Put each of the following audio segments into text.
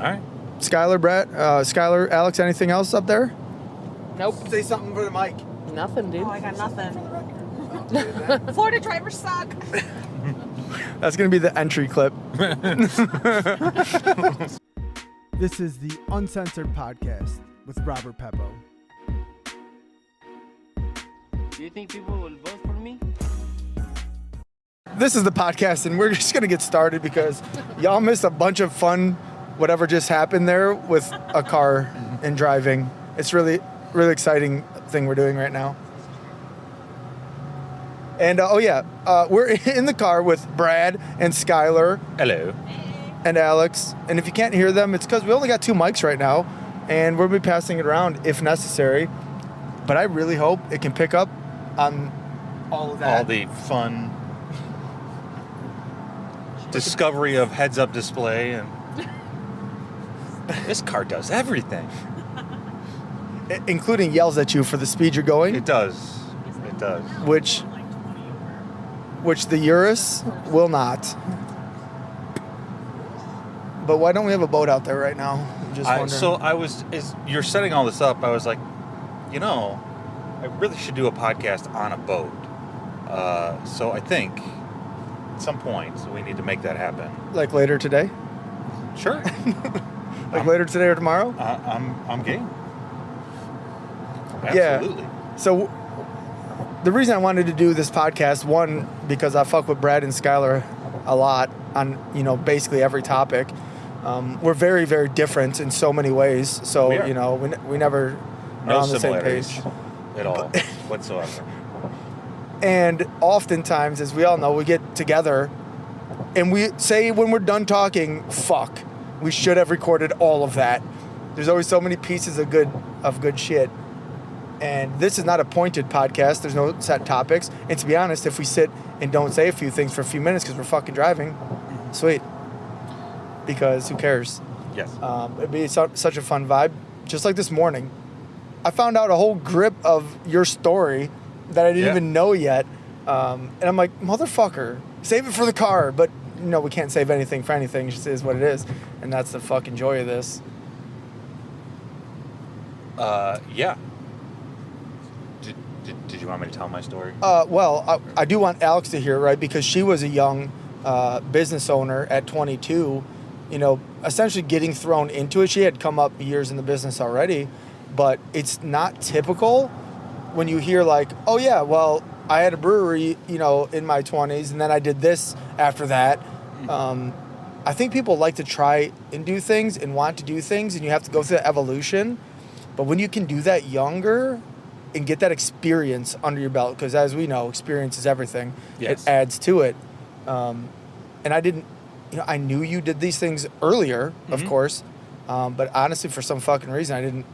right. Skylar, Alex, anything else up there? Nope. Say something for the mic. Nothing, dude. Oh, I got nothing. Florida drivers suck. That's going to be the entry clip. This is the Uncensored Podcast with Robert Peppo. Do you think people will vote for me? This is the podcast, and we're just going to get started because y'all missed a bunch of fun, whatever just happened there with a car and driving. It's really, really exciting thing we're doing right now. And, we're in the car with Brad and Skylar. Hello. And Alex. And if you can't hear them, it's because we only got 2 mics right now, and we'll be passing it around if necessary. But I really hope it can pick up on all of that. All the fun discovery of heads-up display, and this car does everything. Including yells at you for the speed you're going. It does. It does. Which the Urus will not. But why don't we have a boat out there right now? I'm just wondering. As you're setting all this up, I was like, I really should do a podcast on a boat. So I think at some point we need to make that happen. Like later today? Sure. Later today or tomorrow? I'm game. Absolutely. Yeah. So the reason I wanted to do this podcast, one, because I fuck with Brad and Skylar a lot on, basically every topic. We're very, very different in so many ways. So, we never are on the same page. At all, whatsoever. And oftentimes, as we all know, we get together and we say when we're done talking, fuck, we should have recorded all of that. There's always so many pieces of good shit. And this is not a pointed podcast. There's no set topics. And to be honest, if we sit and don't say a few things for a few minutes because we're fucking driving, sweet. Because who cares? Yes. It'd be such a fun vibe. Just like this morning. I found out a whole grip of your story that I didn't even know yet. And I'm like, motherfucker, save it for the car. But, we can't save anything for anything. It just is what it is. And that's the fucking joy of this. Yeah. Did you want me to tell my story? I do want Alex to hear it, right? Because she was a young business owner at 22, essentially getting thrown into it. She had come up years in the business already, but it's not typical when you hear like, oh yeah, well, I had a brewery, in my 20s, and then I did this after that. I think people like to try and do things and want to do things, and you have to go through the evolution. But when you can do that younger and get that experience under your belt, because as we know, experience is everything. Yes. It adds to it. And I didn't, I knew you did these things earlier, of course, but honestly, for some fucking reason,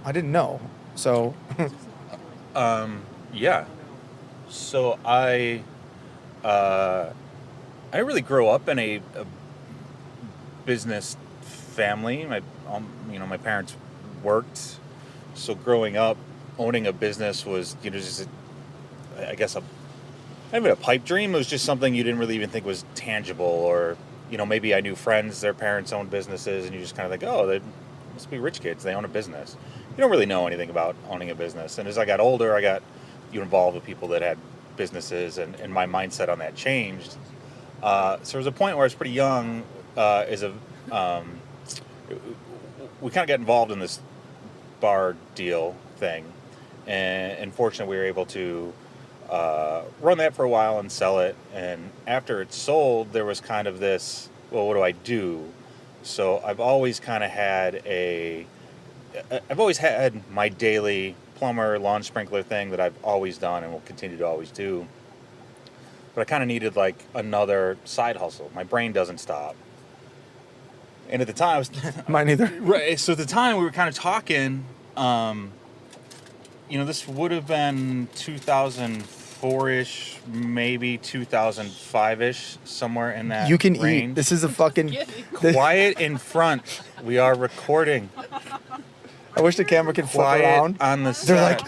I didn't know. So, yeah. So I really grew up in a business family. My parents worked, so growing up, owning a business was, just maybe a pipe dream. It was just something you didn't really even think was tangible, or, maybe I knew friends, their parents owned businesses, and you just kind of think, oh, they must be rich kids, they own a business. You don't really know anything about owning a business. And as I got older, I got involved with people that had businesses, and my mindset on that changed. So there was a point where I was pretty young, we kind of got involved in this bar deal thing, and fortunately we were able to run that for a while and sell it. And after it sold, there was kind of this, well, what do I do? So I've always kind of had my daily plumber, lawn sprinkler thing that I've always done and will continue to always do. But I kind of needed like another side hustle. My brain doesn't stop. And at the time, mine either. Right. So at the time, we were kind of talking. This would have been 2004-ish, maybe 2005-ish, somewhere in that. You can range. eat. This is a fucking quiet in front. We are recording. I wish the camera could flip Quiet around. on the set. They're like,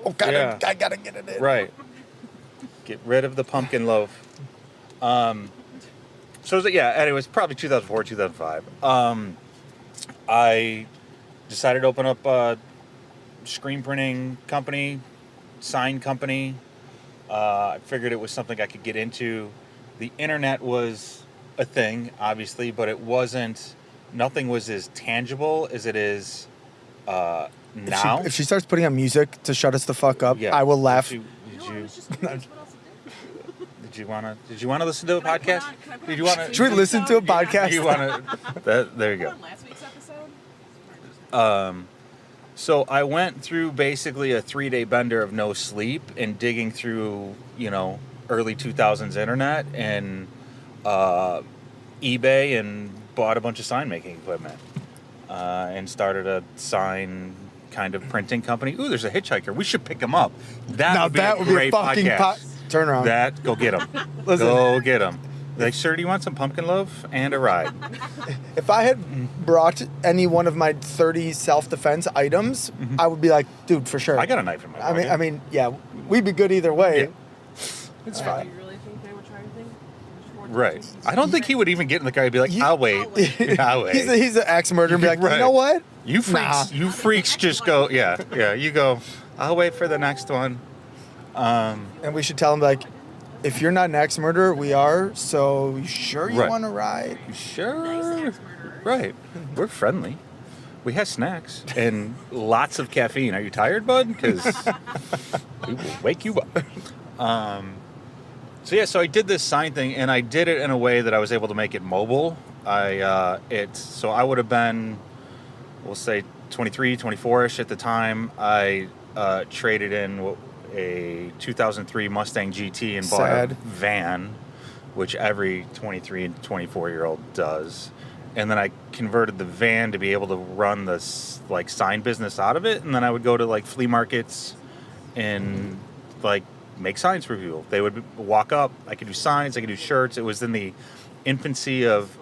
oh, I gotta get it in. Right. Get rid of the pumpkin loaf. So it was probably 2004, 2005. I decided to open up a screen printing company, sign company. I figured it was something I could get into. The internet was a thing, obviously, but it wasn't. Nothing was as tangible as it is now. If she starts putting on music to shut us the fuck up, Yeah. I will laugh. Did No, I you? was just curious what else it did. Did you want to listen to a Can I put podcast? on- can I put Did on you want last to? Should we week's listen to a episode? podcast? You want to? There you Put go. on last week's episode? So I went through basically a 3-day bender of no sleep and digging through, early 2000s internet and eBay and bought a bunch of sign making equipment and started a sign kind of printing company. Ooh, there's a hitchhiker. We should pick him up. That would be a great fucking podcast. turn around. Go get him. Listen. Go get him. Like, sir, do you want some pumpkin loaf and a ride? If I had brought any one of my 30 self-defense items, I would be like, dude, for sure. I got a knife in my pocket. I mean, yeah, we'd be good either way. Yeah. It's Do fine. you really think they would try anything? Right. I don't think he would even get in the car and be like, I'll wait. I'll wait. He's an axe murderer and be like, Right. you know what? You freaks, Nah. you freaks just go, yeah, you go, I'll wait for the next one. And we should tell him, like, if you're not an axe murderer, we are, so you sure you Right. want to ride? You sure? Nice axe murderer. Right. We're friendly. We have snacks and lots of caffeine. Are you tired, bud? Because we will wake you up. So I did this sign thing, and I did it in a way that I was able to make it mobile. So I would have been, we'll say 23, 24-ish at the time. I traded in a 2003 Mustang GT and bought Sad. a van, which every 23 and 24-year-old does. And then I converted the van to be able to run this like sign business out of it. And then I would go to like flea markets and like make signs for people. They would walk up. I could do signs. I could do shirts. It was in the infancy of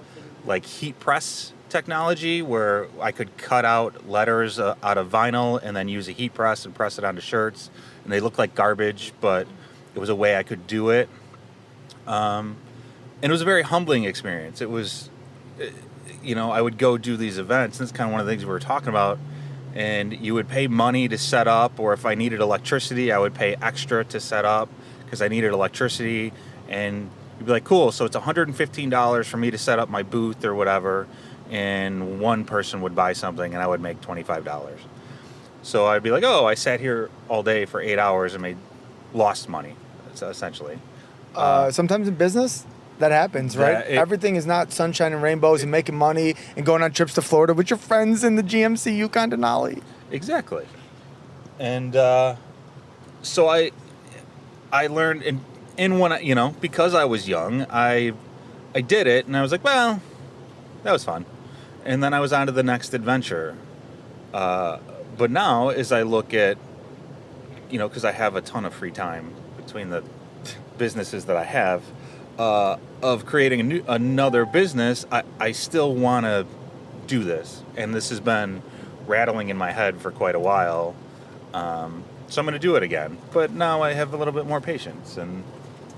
like heat press technology where I could cut out letters out of vinyl and then use a heat press and press it onto shirts. And they looked like garbage, but it was a way I could do it. And it was a very humbling experience. It was, I would go do these events. And it's kind of one of the things we were talking about. And you would pay money to set up, or if I needed electricity, I would pay extra to set up because I needed electricity. And you'd be like, cool, so it's $115 for me to set up my booth or whatever. And one person would buy something and I would make $25. So I'd be like, oh, I sat here all day for 8 hours and lost money, essentially. Sometimes in business, that happens, right? Everything is not sunshine and rainbows and making money and going on trips to Florida with your friends in the GMC Yukon Denali. Exactly. And so I learned in when because I was young, I did it and I was like, well, that was fun. And then I was on to the next adventure. But now as I look at, because I have a ton of free time between the businesses that I have, of creating another business, I still want to do this. And this has been rattling in my head for quite a while. So I'm going to do it again. But now I have a little bit more patience and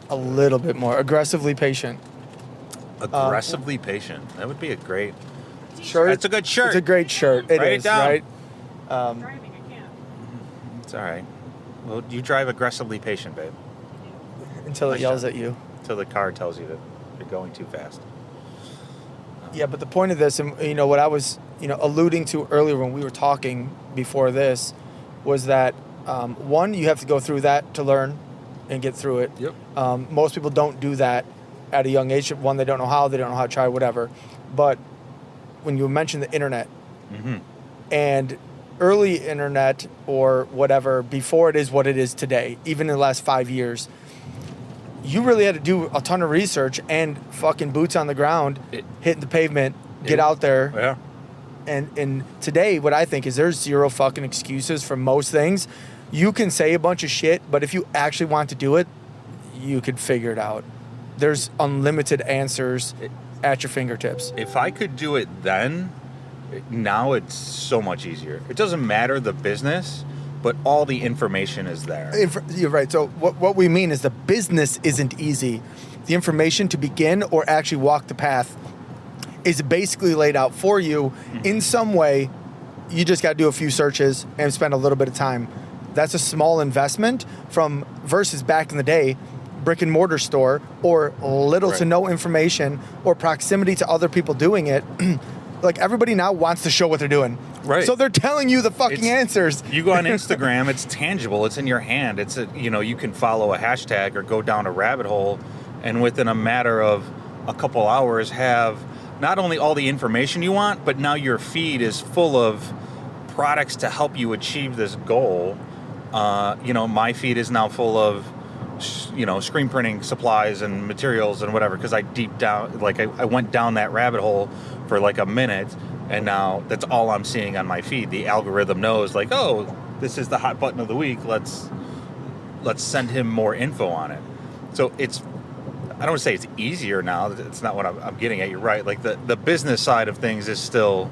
A little bit more. Aggressively patient. aggressively patient. That would be a great Shirt. That's a good shirt. It's a great shirt. It Write it is, down. right? Driving, I can't. It's all right. Well, you drive aggressively patient, babe, Until it Nice yells job. at you. until the car tells you that you're going too fast. Yeah, but the point of this, and what I was, alluding to earlier when we were talking before this, was that one, you have to go through that to learn and get through it. Yep. Most people don't do that at a young age. One, they don't know how to try, whatever. But when you mentioned the internet Mm-hmm. and early internet or whatever, before it is what it is today, even in the last 5 years, you really had to do a ton of research and fucking boots on the ground, hitting the pavement, get out there. Yeah. And today, what I think is there's zero fucking excuses for most things. You can say a bunch of shit, but if you actually want to do it, you could figure it out. There's unlimited answers at your fingertips. If I could do it then, now it's so much easier. It doesn't matter the business, but all the information is there. You're right. So what we mean is the business isn't easy. The information to begin or actually walk the path is basically laid out for you in some way. You just got to do a few searches and spend a little bit of time. That's a small investment from versus back in the day, brick and mortar store or little to no information or proximity to other people doing it. Like everybody now wants to show what they're doing. Right. So they're telling you the fucking answers. You go on Instagram, it's tangible, it's in your hand. You can follow a hashtag or go down a rabbit hole and within a matter of a couple hours have not only all the information you want, but now your feed is full of products to help you achieve this goal. My feed is now full of screen printing supplies and materials and whatever, because I went down that rabbit hole for like a minute, and now that's all I'm seeing on my feed. The algorithm knows, like, oh, this is the hot button of the week. Let's send him more info on it. So I don't want to say it's easier now. It's not what I'm getting at. You're right. Like the business side of things is still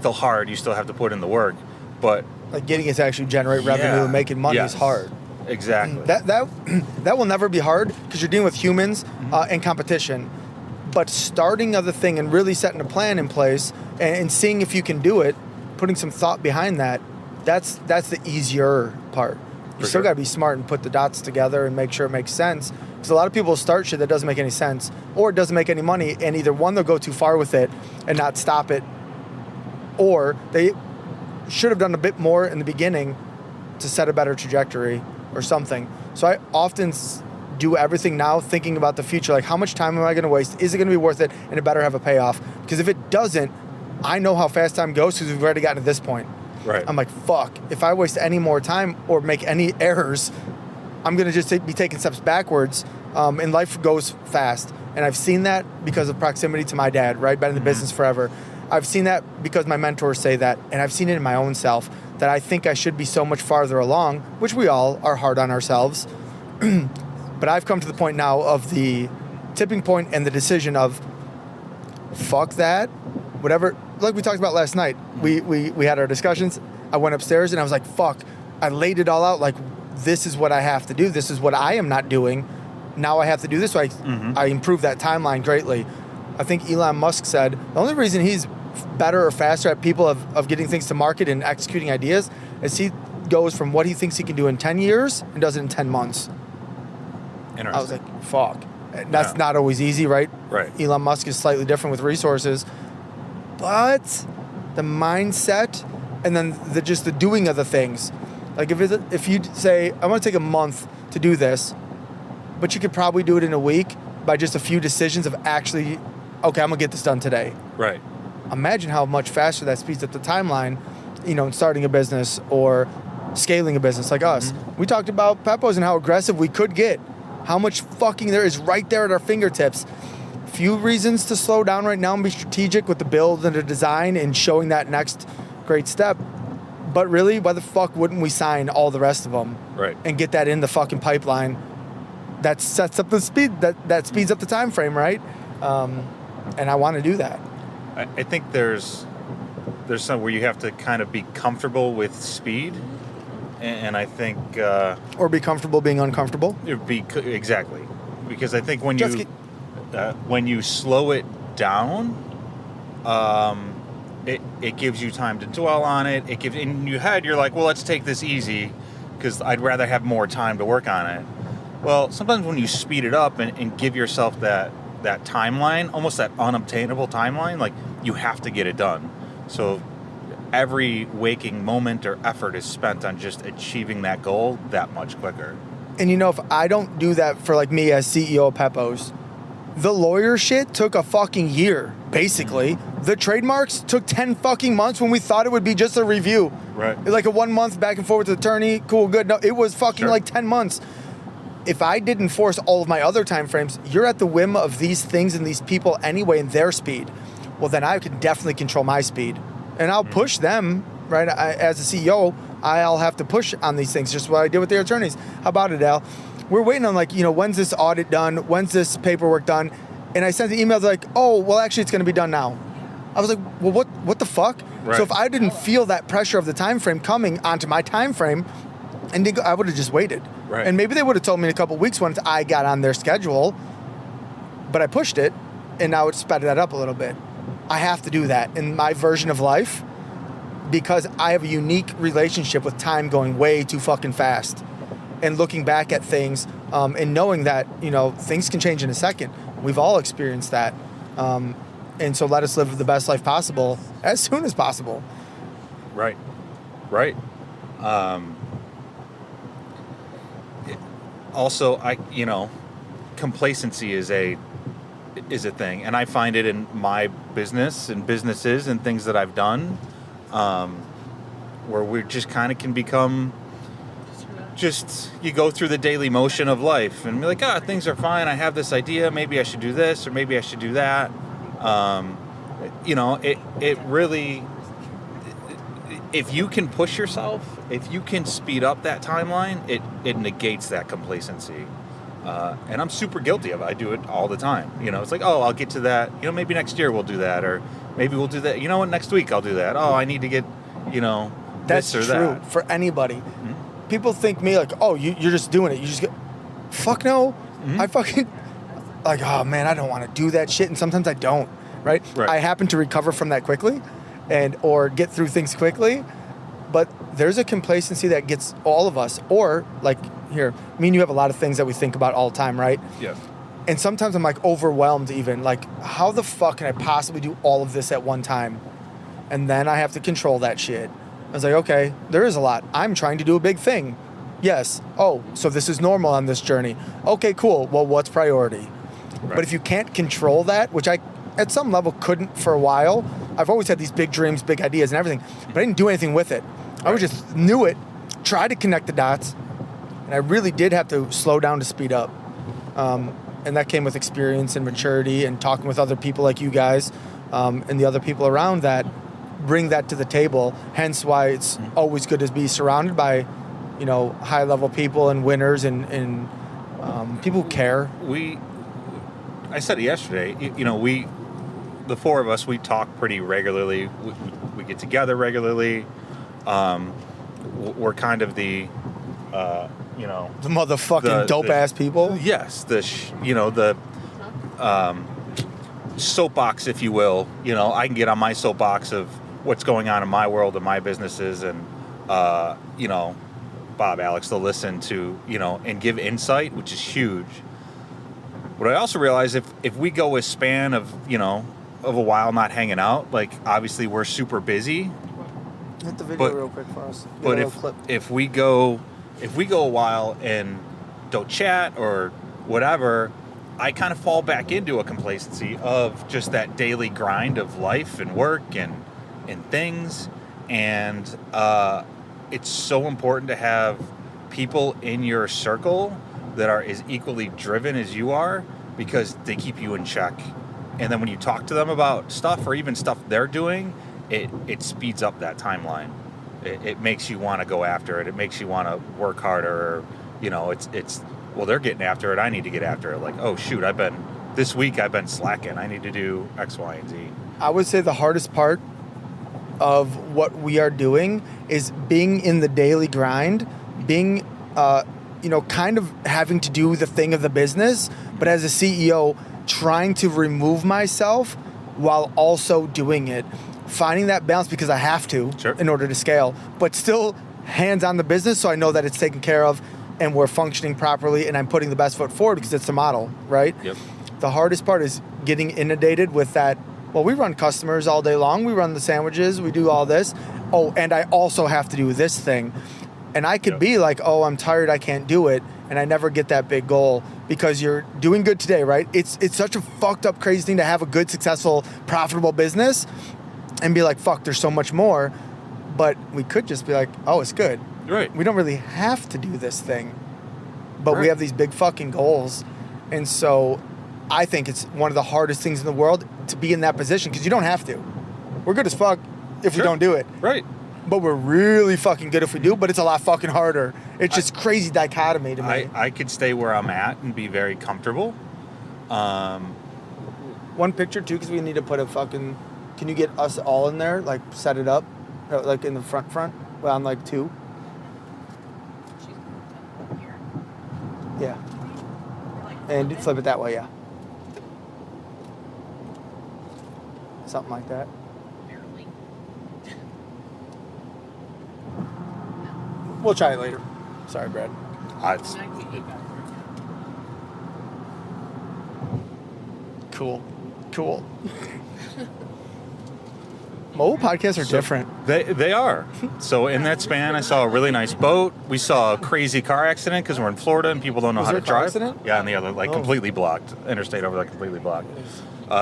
hard. You still have to put in the work, but like getting it to actually generate revenue and making money is hard. Exactly. That will never be hard because you're dealing with humans and competition. But starting of the thing and really setting a plan in place and seeing if you can do it, putting some thought behind that's the easier part. You still got to be smart and put the dots together and make sure it makes sense. Because a lot of people start shit that doesn't make any sense or it doesn't make any money, and either one, they'll go too far with it and not stop it, or they should have done a bit more in the beginning to set a better trajectory or something. So I often do everything now thinking about the future, like how much time am I going to waste? Is it going to be worth it? And it better have a payoff. Because if it doesn't, I know how fast time goes because we've already gotten to this point. Right. I'm like, fuck, if I waste any more time or make any errors, I'm going to just be taking steps backwards, and life goes fast. And I've seen that because of proximity to my dad, right? Been in the business forever. I've seen that because my mentors say that, and I've seen it in my own self, that I think I should be so much farther along, which we all are hard on ourselves. But I've come to the point now of the tipping point and the decision of, fuck that, whatever. Like we talked about last night, we had our discussions. I went upstairs and I was like, fuck, I laid it all out. Like, this is what I have to do. This is what I am not doing. Now I have to do this. So I improved that timeline greatly. I think Elon Musk said the only reason he's better or faster at people of getting things to market and executing ideas is he goes from what he thinks he can do in 10 years and does it in 10 months. Interesting. I was like, fuck. That's not always easy, right? Right. Elon Musk is slightly different with resources. But the mindset and then the doing of the things. Like if you say, I want to take a month to do this, but you could probably do it in a week by just a few decisions of actually, okay, I'm going to get this done today. Right. Imagine how much faster that speeds up the timeline, in starting a business or scaling a business like us. We talked about Peppo's and how aggressive we could get. How much fucking there is right there at our fingertips. Few reasons to slow down right now and be strategic with the build and the design and showing that next great step. But really, why the fuck wouldn't we sign all the rest of them? Right. And get that in the fucking pipeline? That sets up the speed, that speeds up the time frame, right? And I want to do that. I think there's some where you have to kind of be comfortable with speed, and I think Or be comfortable being uncomfortable. Exactly, because I think when you slow it down, it gives you time to dwell on it. It gives in your head, you're like, well, let's take this easy because I'd rather have more time to work on it. Well, sometimes when you speed it up and give yourself that timeline, almost that unobtainable timeline, like you have to get it done. So every waking moment or effort is spent on just achieving that goal that much quicker. And if I don't do that for like me as CEO of Peppo's, the lawyer shit took a fucking year, basically. The trademarks took 10 fucking months when we thought it would be just a review. Right. Like a 1 month back and forth with the attorney, cool, good. No, it was fucking like 10 months. If I didn't force all of my other time frames, you're at the whim of these things and these people anyway and their speed. Well, then I can definitely control my speed. And I'll push them, right? As a CEO, I'll have to push on these things, just what I did with their attorneys. How about it, Al? We're waiting on when's this audit done? When's this paperwork done? And I sent the emails like, oh, well, actually, it's going to be done now. I was like, well, what the fuck? Right. So if I didn't feel that pressure of the time frame coming onto my time frame, and I would have just waited. Right. And maybe they would have told me in a couple of weeks once I got on their schedule, but I pushed it, and now it sped that up a little bit. I have to do that in my version of life because I have a unique relationship with time going way too fucking fast and looking back at things and knowing that, you know, things can change in a second. We've all experienced that. And so let us live the best life possible as soon as possible. Right. Also, complacency is a thing, and I find it in my business and businesses and things that I've done, where we just kind of can become you go through the daily motion of life and be like, things are fine. I have this idea. Maybe I should do this, or maybe I should do that. It really, if you can push yourself, if you can speed up that timeline, it negates that complacency. And I'm super guilty of it. I do it all the time. It's like, I'll get to that. Maybe next year we'll do that, or maybe we'll do that. You know what? Next week I'll do that. I need to get, That's this or true that. for anybody. Mm-hmm. People think me like, you're just doing it. You just get, fuck no. Mm-hmm. I fucking, like, oh man, I don't want to do that shit. And sometimes I don't, right? I happen to recover from that quickly or get through things quickly. But there's a complacency that gets all of us. Or like here, me and you have a lot of things that we think about all the time, right? Yeah. And sometimes I'm like overwhelmed even. Like, how the fuck can I possibly do all of this at one time? And then I have to control that shit. I was like, okay, there is a lot. I'm trying to do a big thing. Yes. Oh, so this is normal on this journey. Okay, cool. Well, what's priority? Right. But if you can't control that, which I, at some level, couldn't for a while, I've always had these big dreams, big ideas and everything, but I didn't do anything with it. Right. I was just knew it, tried to connect the dots, and I really did have to slow down to speed up. And that came with experience and maturity and talking with other people like you guys and the other people around that bring that to the table. Hence why it's always good to be surrounded by, high level people and winners and people who care. I said it yesterday, the four of us, we talk pretty regularly. We get together regularly. We're kind of the motherfucking dope ass people. Yes. The soapbox, if you will. I can get on my soapbox of what's going on in my world and my businesses, and Bob, Alex, they'll listen to, and give insight, which is huge. But I also realize if we go a span of a while not hanging out, like obviously we're super busy. Hit the video real quick for us. But if we go a while and don't chat or whatever, I kind of fall back into a complacency of just that daily grind of life and work and things. And it's so important to have people in your circle that are as equally driven as you are, because they keep you in check. And then when you talk to them about stuff or even stuff they're doing, it speeds up that timeline. It makes you want to go after it. It makes you want to work harder. Well, they're getting after it. I need to get after it. Like, oh shoot, this week I've been slacking. I need to do X, Y, and Z. I would say the hardest part of what we are doing is being in the daily grind, being, kind of having to do the thing of the business, but as a CEO, trying to remove myself while also doing it. Finding that balance because I have to in order to scale, but still hands on the business so I know that it's taken care of and we're functioning properly and I'm putting the best foot forward because it's the model, right? Yep. The hardest part is getting inundated with that. Well, we run customers all day long. We run the sandwiches. We do all this. Oh, and I also have to do this thing. And I could be like, oh, I'm tired. I can't do it. And I never get that big goal because you're doing good today, right? It's such a fucked up, crazy thing to have a good, successful, profitable business and be like, fuck, there's so much more. But we could just be like, oh, it's good. Right. We don't really have to do this thing. But we have these big fucking goals. And so I think it's one of the hardest things in the world to be in that position because you don't have to. We're good as fuck if we don't do it. Right. But we're really fucking good if we do, but it's a lot fucking harder. It's just crazy dichotomy to me. I could stay where I'm at and be very comfortable. One picture, too, because we need to put a fucking... Can you get us all in there? Like, set it up? Like, in the front? Well, on, like, 2? Yeah. And flip it that way, yeah. something like that. Barely. We'll try it later. Sorry, Brad. It's, Cool. Mobile podcasts are different. they are. So in that span, I saw a really nice boat. We saw a crazy car accident because we're in Florida and people don't know Was how there to a car drive. accident? Yeah, and the other completely blocked. Interstate over there completely blocked.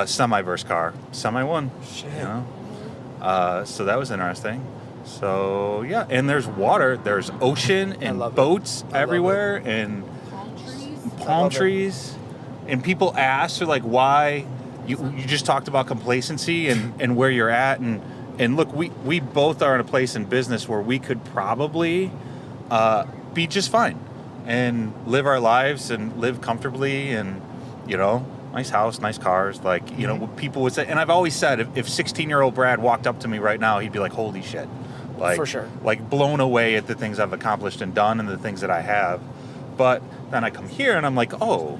Semi versus car. Semi won. Shit. You know? So that was interesting. So yeah, and there's water, there's ocean and love it. boats I love everywhere and Palm trees. palm love it. trees. And people ask, they're like, why? You just talked about complacency and where you're at. And look, we both are in a place in business where we could probably be just fine and live our lives and live comfortably and, you know, nice house, nice cars. Like, you know, what people would say. And I've always said, if 16-year-old Brad walked up to me right now, he'd be like, holy shit. Like, For sure. Like blown away at the things I've accomplished and done and the things that I have. But then I come here and I'm like, oh,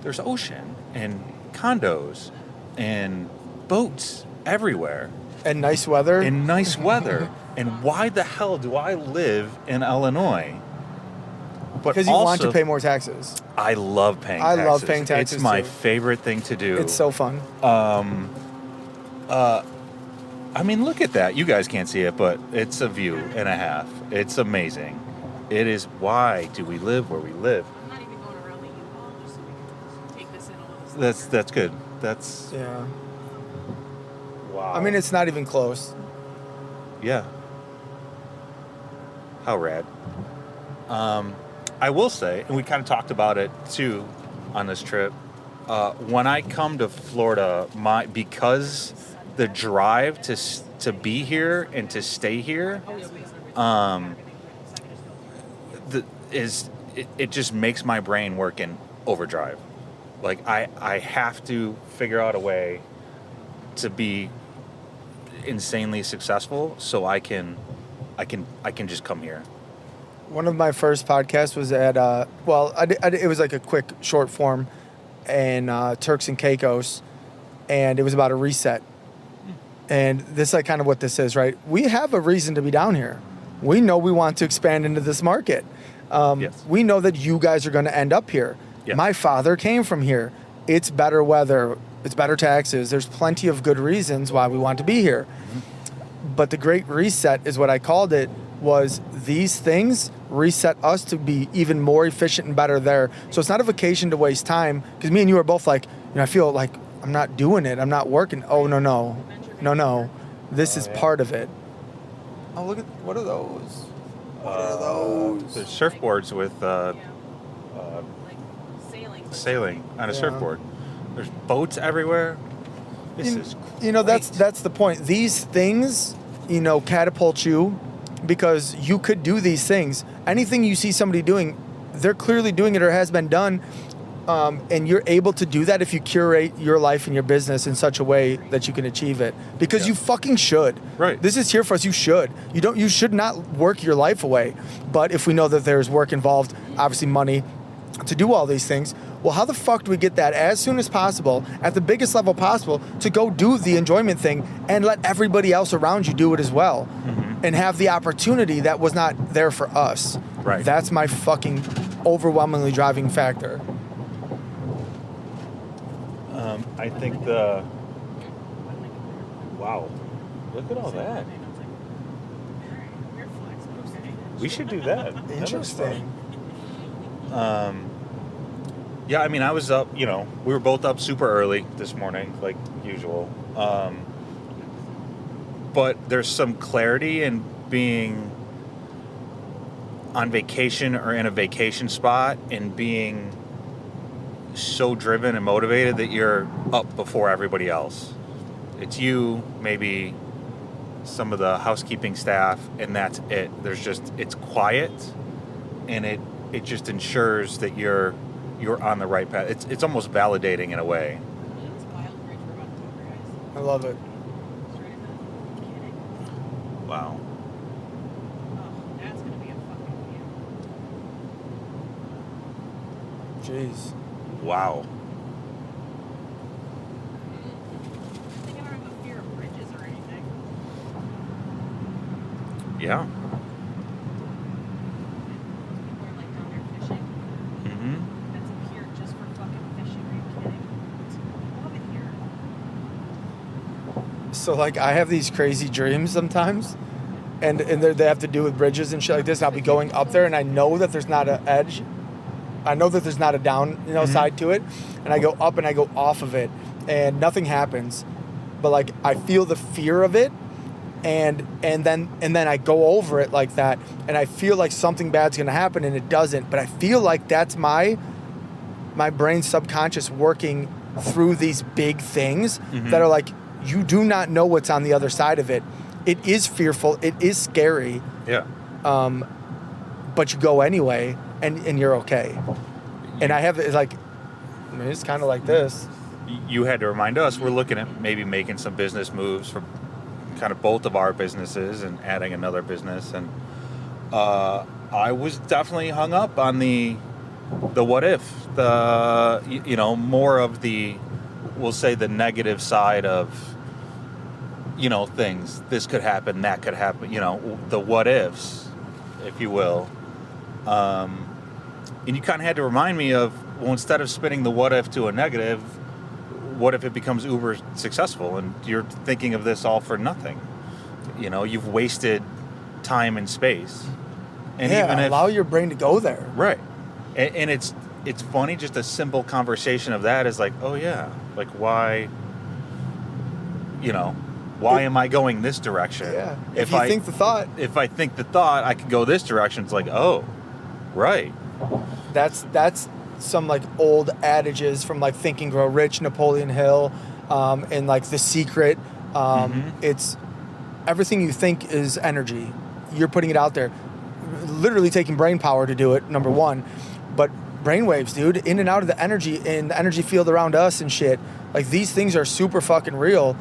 there's ocean and condos and boats everywhere And nice weather. and nice weather. And why the hell do I live in Illinois? But Because you want to also, pay more taxes. I love paying I taxes. love paying taxes, It's my too. favorite thing to do. It's so fun. I mean, look at that. You guys can't see it, but it's a view and a half. It's amazing. It is why do we live where we live. I'm not even going around the U-Haul just so we can just take this in a little slower. That's good. That's Yeah. wow. I mean, it's not even close. Yeah. How rad. I will say, and we kind of talked about it too on this trip. When I come to Florida, because the drive to be here and to stay here, it just makes my brain work in overdrive. Like I have to figure out a way to be insanely successful so I can just come here. One of my first podcasts was at, it was like a quick short form in Turks and Caicos, and it was about a reset. And this is like kind of what this is, right? We have a reason to be down here. We know we want to expand into this market. Yes. We know that you guys are going to end up here. Yes. My father came from here. It's better weather. It's better taxes. There's plenty of good reasons why we want to be here. But the Great Reset is what I called it, was these things reset us to be even more efficient and better there. So it's not a vacation to waste time, because me and you are both like, I feel like I'm not doing it. I'm not working. Oh, no. This is part of it. Oh, look at, what are those? What are those? There's surfboards with Like sailing. sailing on a Yeah. surfboard. There's boats everywhere. This is That's the point. These things, catapult you, because you could do these things. Anything you see somebody doing, they're clearly doing it or has been done. And you're able to do that if you curate your life and your business in such a way that you can achieve it. Because you fucking should. Right. This is here for us. You should. You should not work your life away. But if we know that there's work involved, obviously money, to do all these things, well, how the fuck do we get that as soon as possible, at the biggest level possible, to go do the enjoyment thing and let everybody else around you do it as well? And have the opportunity that was not there for us. Right. That's my fucking overwhelmingly driving factor. I think wow, look at all that. We should do that. Interesting. Yeah, I mean, I was up, we were both up super early this morning, like usual. But there's some clarity in being on vacation or in a vacation spot and being so driven and motivated that you're up before everybody else. It's you, maybe some of the housekeeping staff, and that's it. It's quiet, and it just ensures that you're on the right path. It's almost validating in a way. I love it. Wow. That's gonna be a fucking view. Jeez. Wow. I think I don't have a fear of Yeah. People are like down there fishing. Mm-hmm. That's a pier just for fucking fishing. Are you kidding? I love it here. So like I have these crazy dreams sometimes, and they have to do with bridges and shit like this. And I'll be going up there, and I know that there's not an edge. I know that there's not a down, side to it, and I go up and I go off of it, and nothing happens. But like I feel the fear of it, and then I go over it like that, and I feel like something bad's gonna happen, and it doesn't. But I feel like that's my brain's subconscious working through these big things that are like, you do not know what's on the other side of it. It is fearful. It is scary. Yeah. But you go anyway, and you're okay. And I have, it's like, I mean, it's kind of like this. You had to remind us we're looking at maybe making some business moves for kind of both of our businesses and adding another business. And I was definitely hung up on the what if, more of the, we'll say the negative side of, things. This could happen, that could happen, the what ifs, if you will. And you kind of had to remind me of, well, instead of spinning the what if to a negative, what if it becomes uber successful and you're thinking of this all for nothing? You've wasted time and space. And yeah, even allow your brain to go there. Right. And it's funny, just a simple conversation of that is like, oh yeah, like why am I going this direction? Yeah. If you I think the thought. If I think the thought, I could go this direction. It's like, oh, right. That's some like old adages from like Think and Grow Rich, Napoleon Hill, and like The Secret. It's everything you think is energy. You're putting it out there. Literally taking brain power to do it, number one. But brainwaves, dude, in and out of the energy in the energy field around us and shit. Like these things are super fucking real.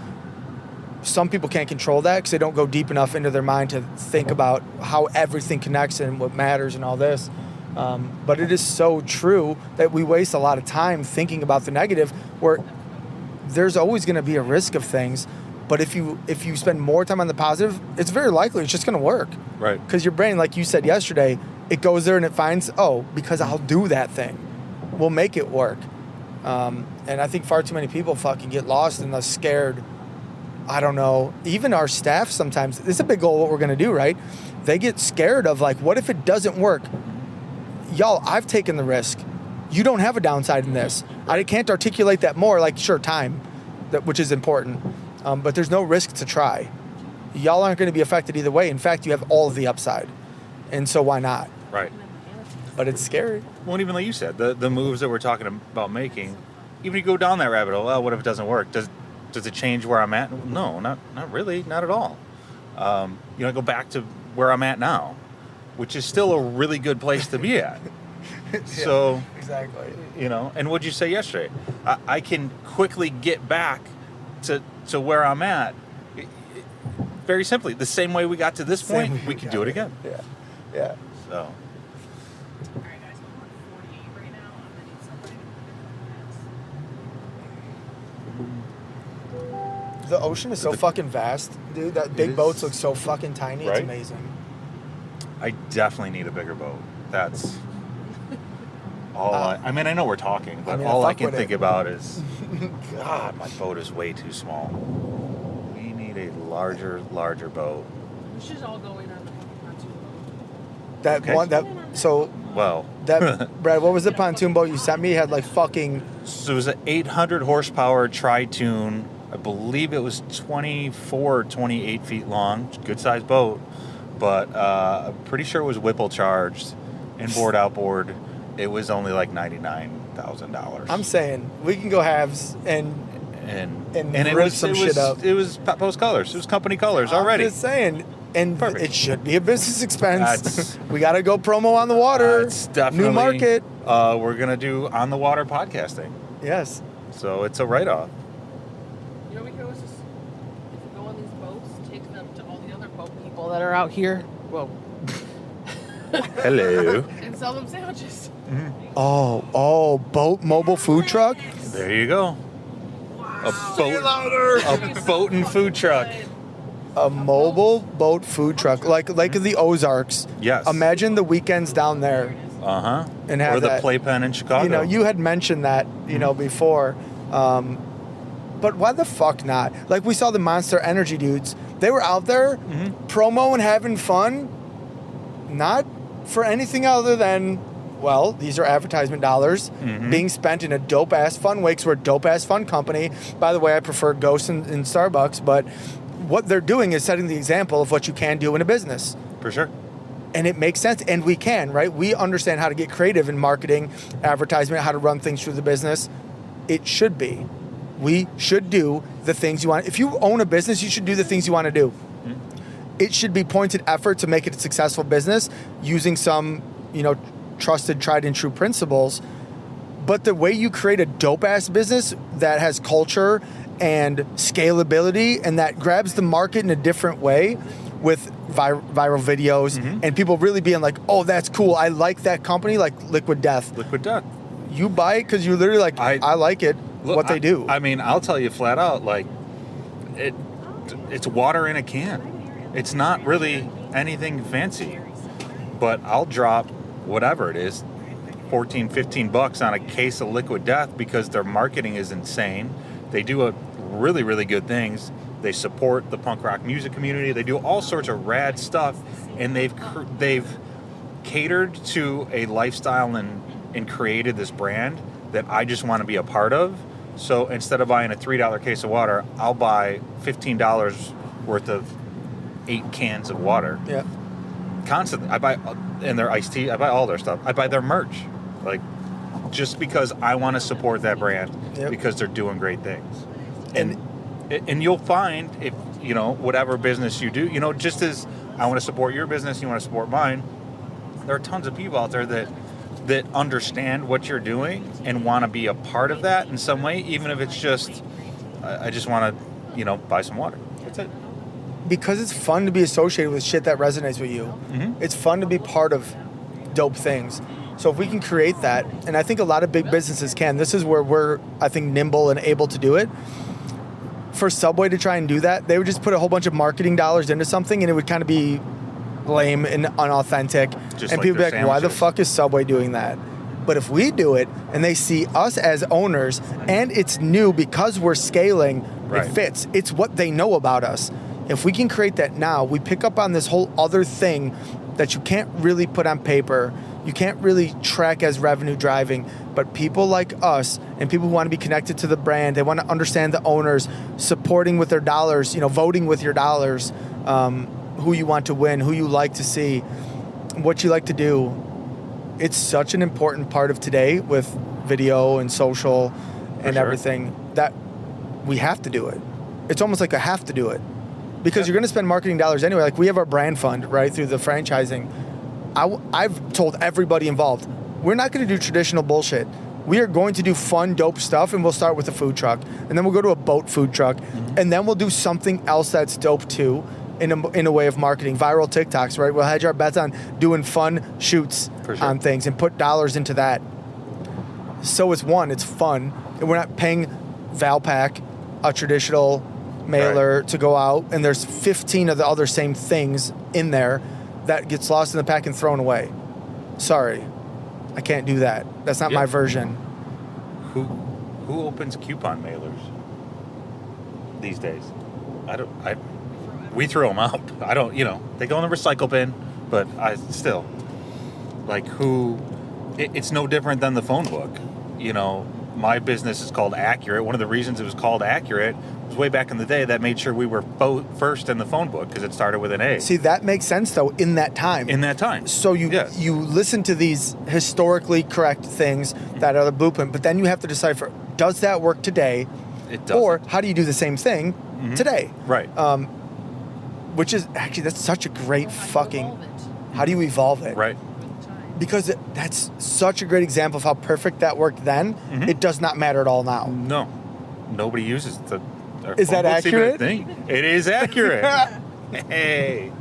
Some people can't control that because they don't go deep enough into their mind to think about how everything connects and what matters and all this. But it is so true that we waste a lot of time thinking about the negative, where there's always going to be a risk of things. But if you spend more time on the positive, it's very likely it's just going to work. Right. Because your brain, like you said yesterday, it goes there and it finds, because I'll do that thing. We'll make it work. And I think far too many people fucking get lost in the scared, I don't know, even our staff sometimes, it's a big goal what we're going to do, right? They get scared of like, what if it doesn't work? Y'all, I've taken the risk. You don't have a downside in this. I can't articulate that more, like, sure, time, which is important. But there's no risk to try. Y'all aren't going to be affected either way. In fact, you have all of the upside. And so why not? Right. But it's scary. Well, even like you said, the moves that we're talking about making, even if you go down that rabbit hole, well, what if it doesn't work? Does it change where I'm at? No, not really, not at all. I go back to where I'm at now, which is still a really good place to be at. Yeah, so, exactly. And what'd you say yesterday? I can quickly get back to where I'm at. Very simply, the same way we got to this point, we can do it again. Yeah. So. All right, guys, I'm on 48 right now. I'm gonna need somebody to pick up this. The ocean is so fucking vast, dude. That big boats look so fucking tiny. Right? It's amazing. I definitely need a bigger boat. That's all I mean, I know we're talking, but all I can think about is, God, my boat is way too small. We need a larger boat. We should all go in on the pontoon boat. That Okay. one, Well, that Brad, what was the pontoon boat you sent me? It had like fucking. so it was an 800 horsepower tri-tune. I believe it was 24 or 28 feet long. Good sized boat. But I'm pretty sure it was Whipple charged, inboard, outboard. It was only like $99,000. I'm saying we can go halves and it rip was some shit up. It was post colors. It was company colors already. I'm just saying, and Perfect. it should be a business expense. That's- We got to go promo on the water. It's definitely New market. We're gonna do on the water podcasting, Yes. so it's a write-off. We could always just, if we go on these boats, take them to all the other boat people that are out here. Well, Hello. and sell them sandwiches. Oh, boat mobile food truck. There you go. A boat and food truck. a mobile boat food truck, like the Ozarks. Yes. Imagine the weekends down there. And have or the that. Playpen in Chicago. You know, you had mentioned that, you know, before. But why the fuck not? Like, we saw the Monster Energy dudes. They were out there promo and having fun, not for anything other than, well, these are advertisement dollars being spent in a dope-ass fun way, 'cause we're a dope-ass fun company. By the way, I prefer Ghost in Starbucks, but what they're doing is setting the example of what you can do in a business. For sure. And it makes sense, and we can, right? We understand how to get creative in marketing, advertisement, how to run things through the business. It should be. We should do the things you want. If you own a business, you should do the things you want to do. It should be pointed effort to make it a successful business using some, you know, trusted, tried and true principles. But the way you create a dope-ass business that has culture and scalability and that grabs the market in a different way with viral videos and people really being like, oh, that's cool. I like that company, like Liquid Death. Liquid Death. You buy it because you're literally like, I like it, what they do. I mean, I'll tell you flat out, like, it's water in a can. It's not really anything fancy. But I'll drop whatever it is, 14, 15 bucks on a case of Liquid Death because their marketing is insane. They do really, really good things. They support the punk rock music community. They do all sorts of rad stuff, and they've catered to a lifestyle and created this brand that I just want to be a part of. So instead of buying a $3 case of water, I'll buy $15 worth of 8 cans of water. Yeah. Constantly. I buy, and their iced tea, I buy all their stuff. I buy their merch. Like, just because I want to support that brand because they're doing great things. And you'll find, if, you know, whatever business you do, you know, just as I want to support your business, you want to support mine, there are tons of people out there that understand what you're doing and want to be a part of that in some way, even if it's just, I just want to, you know, buy some water. That's it. Because it's fun to be associated with shit that resonates with you. It's fun to be part of dope things. So if we can create that, and I think a lot of big businesses can, this is where we're, I think, nimble and able to do it. For Subway to try and do that, they would just put a whole bunch of marketing dollars into something and it would kind of be lame and unauthentic. Just and like people would be their like, why the sandwiches. fuck is Subway doing that? But if we do it and they see us as owners and it's new because we're scaling, Right. it fits. It's what they know about us. If we can create that now, we pick up on this whole other thing that you can't really put on paper. You can't really track as revenue driving, but people like us and people who want to be connected to the brand, they want to understand the owners, supporting with their dollars, you know, voting with your dollars, who you want to win, who you like to see, what you like to do. It's such an important part of today with video and social and sure. everything that we have to do it. It's almost like I have to do it because you're going to spend marketing dollars anyway. Like, we have our brand fund, right, through the franchising. I've told everybody involved, we're not going to do traditional bullshit. We are going to do fun, dope stuff, and we'll start with a food truck. And then we'll go to a boat food truck. And then we'll do something else that's dope, too, in a way of marketing. Viral TikToks, right? We'll hedge our bets on doing fun shoots on things and put dollars into that. So it's fun. And we're not paying Valpak, a traditional mailer, to go out. And there's 15 of the other same things in there that gets lost in the pack and thrown away. Sorry, I can't do that. That's not my version. Who opens coupon mailers these days? We throw them out. I don't, you know, they go in the recycle bin, but I still, like, it's no different than the phone book. You know, my business is called Accurate. One of the reasons it was called Accurate was way back in the day that made sure we were first in the phone book because it started with an A. See, that makes sense, though, in that time. So you listen to these historically correct things that are the blueprint, but then you have to decipher, does that work today? It doesn't. Or how do you do the same thing today? Right. Which is, actually, that's such a great how do you evolve it? Right. Because that's such a great example of how perfect that worked then. It does not matter at all now. No. Nobody uses the... Is that accurate? It is accurate. Hey.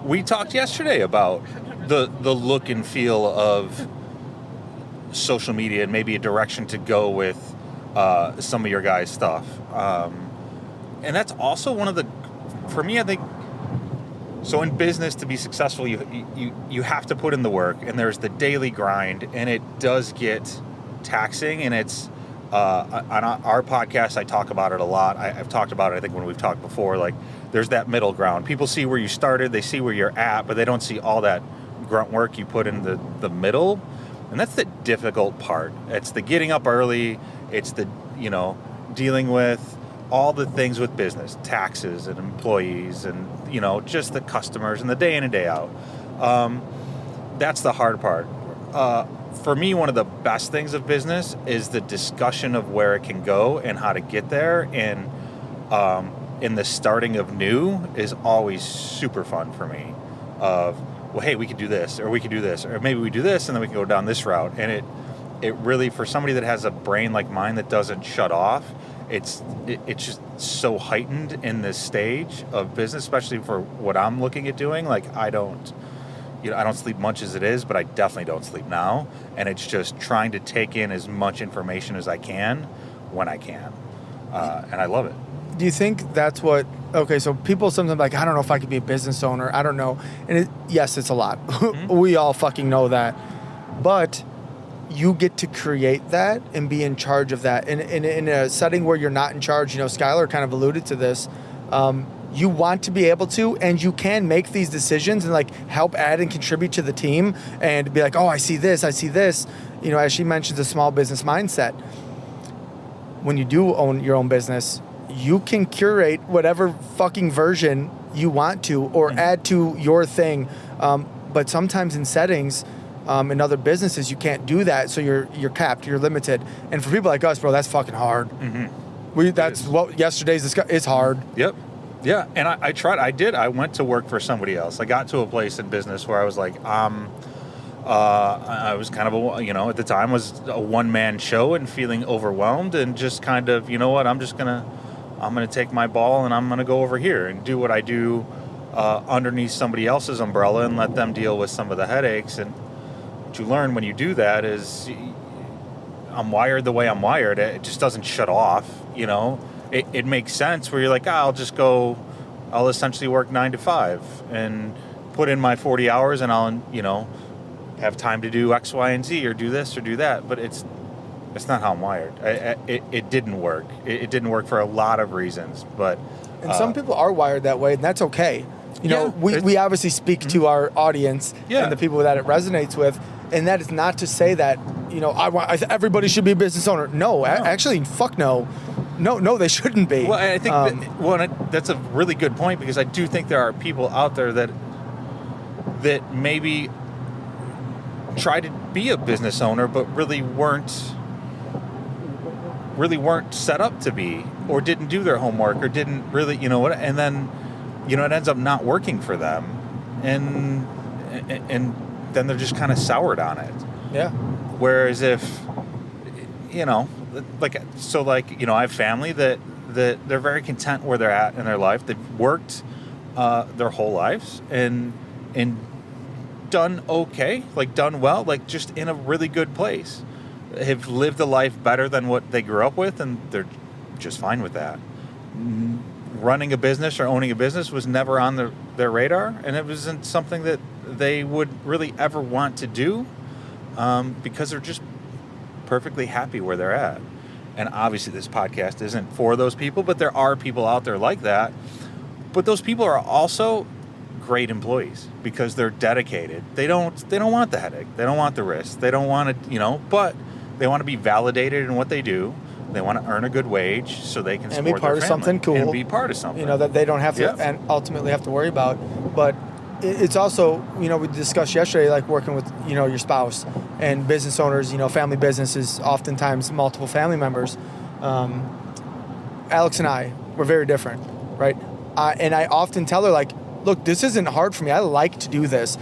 We talked yesterday about the look and feel of social media and maybe a direction to go with some of your guys' stuff. and that's also one of the, for me, I think, so in business, to be successful, you have to put in the work, and there's the daily grind, and it does get taxing, and it's, on our podcast, I talk about it a lot. I've talked about it, I think, when we've talked before, like, there's that middle ground. People see where you started, they see where you're at, but they don't see all that grunt work you put in the middle, and that's the difficult part. It's the getting up early, it's the, dealing with all the things with business, taxes and employees and, just the customers and the day in and day out. That's the hard part. For me, one of the best things of business is the discussion of where it can go and how to get there. And in the starting of new is always super fun for me. Of, well, hey, we could do this, or we could do this, or maybe we do this, and then we can go down this route. And it really, for somebody that has a brain like mine that doesn't shut off, it's just so heightened in this stage of business, especially for what I'm looking at doing. Like, I don't sleep much as it is, but I definitely don't sleep now. And it's just trying to take in as much information as I can when I can. And I love it. Do you think that's what, okay, so people sometimes like, I don't know if I could be a business owner. I don't know. And yes, it's a lot. Mm-hmm. We all fucking know that. But you get to create that and be in charge of that. And in a setting where you're not in charge, Skylar kind of alluded to this, you want to be able to, and you can make these decisions and like help add and contribute to the team and be like, oh, I see this. As she mentions, a small business mindset. When you do own your own business, you can curate whatever fucking version you want to or add to your thing. But sometimes in settings, in other businesses, you can't do that, so you're capped, you're limited. And for people like us, bro, that's fucking hard. Mm-hmm. That's what yesterday's discussion. It's hard. Yep. Yeah, and I tried. I went to work for somebody else. I got to a place in business where I was like, I was kind of at the time was a one-man show and feeling overwhelmed and just kind of, I'm gonna take my ball and I'm gonna go over here and do what I do underneath somebody else's umbrella and let them deal with some of the headaches. And what you learn when you do that is I'm wired the way I'm wired. It just doesn't shut off, It makes sense where you're like, I'll essentially work 9 to 5 and put in my 40 hours and I'll, have time to do X, Y, and Z or do this or do that. But it's not how I'm wired. It didn't work. It didn't work for a lot of reasons. But and some people are wired that way, and that's okay. We obviously speak to our audience and the people that it resonates with. And that is not to say that, everybody should be a business owner. No, actually, fuck no. No, they shouldn't be. Well, I think that's a really good point, because I do think there are people out there that maybe try to be a business owner, but really weren't set up to be, or didn't do their homework, or didn't really, and then, it ends up not working for them. And then they're just kind of soured on it. Yeah. Whereas if, I have family that they're very content where they're at in their life. They've worked their whole lives and done okay, done well, just in a really good place. Have lived a life better than what they grew up with, and they're just fine with that. Running a business or owning a business was never on their radar, and it wasn't something that they would really ever want to do, because they're just perfectly happy where they're at. And obviously this podcast isn't for those people, but there are people out there like that. But those people are also great employees because they're dedicated. They don't want the headache. They don't want the risk. They don't want to, but they want to be validated in what they do. They want to earn a good wage so they can support and be part their of family. Something cool. And be part of something. That they don't have to and ultimately have to worry about. But it's also, we discussed yesterday, working with, your spouse and business owners, family business is oftentimes multiple family members. Alex and I, we're very different, right? And I often tell her, look, this isn't hard for me. I like to do this.